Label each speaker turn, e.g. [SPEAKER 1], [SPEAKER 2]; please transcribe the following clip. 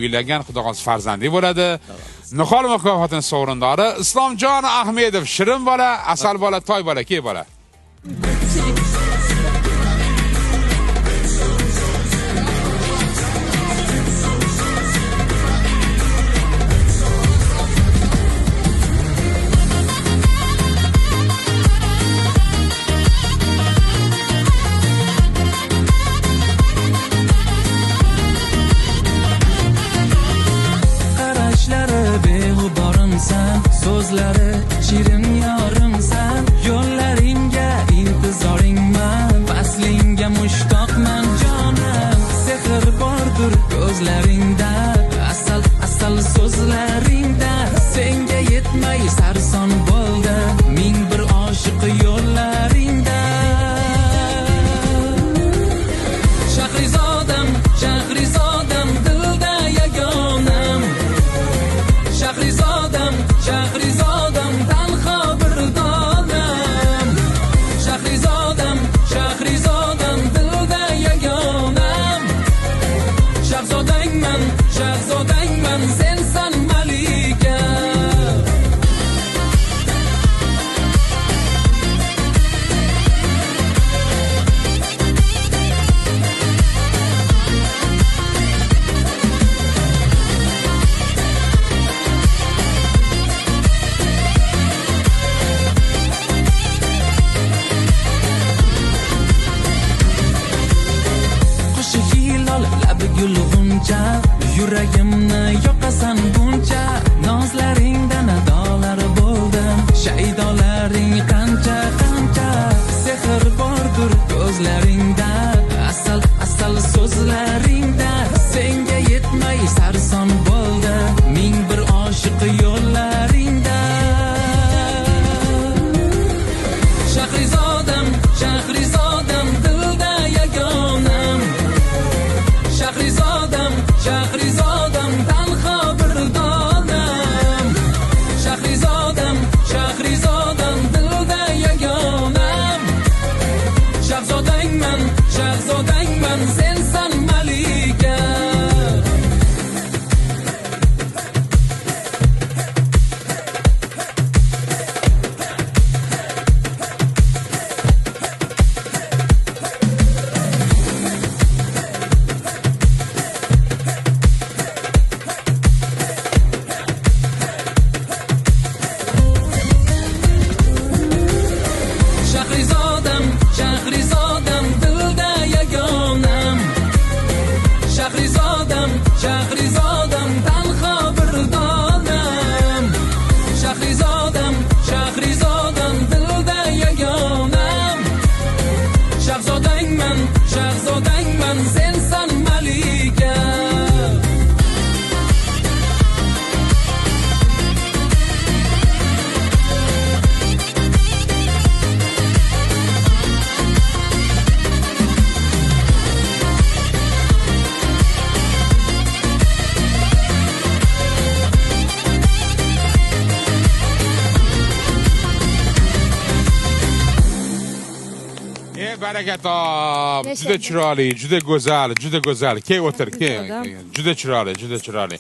[SPEAKER 1] Uylangan Xudo xohlasa farzandli bo'ladi. Nihol mukofotining sovrindori Islomjon Ahmedov, shirin bola, asal bola, toy bola, key bola.
[SPEAKER 2] So'zlari shirin yorimsan, yo'llaringga intizoringman, faslingga mushtoqman jonim, sehr bordir ko'zlaringda, asal asal so'zlaringda, senga yetmay sarson bo'ldi ming bir oshiq yo'llaringda. Shahrizodam, Shahrizodam, dilda yagonam, Shahrizodam, Shahrizodam, tanho bir donam, Shahrizodam, Shahrizodam, dilda yagonam, Shahzodangman, Shahzodangman, sensan malika. Gulg'uncha, yuragimni yoqasan buncha, nozlaringdan adolar bo'ldim, shaydolaring qancha qancha, sehr bordir ko'zlaringda, asal asal so'zlaringda, senga yetmay sarson bo'ldi ming bir oshiq yo'llaringda. Shahrizodam, Shahrizodam, dilda yagonam, Shahrizodam, Shahrizodam, tanho bir donam, Shahrizodam, Shahrizodam, dilda yagonam, Shahzodangman, Shahzodangman, sensan malika. Shahrizodam, Shahrizodam, dilda yagonam, Shahrizodam, Shahrizodam, tanho bir donam, Shahrizodam, Shahrizodam, dilda yagonam, Shahzodangman, Shahzodangman, sensan malika.
[SPEAKER 1] Baraka top. Juda chiroyli, juda go'zal, juda go'zal. Key o'tir, key. Juda chiroyli, juda chiroyli.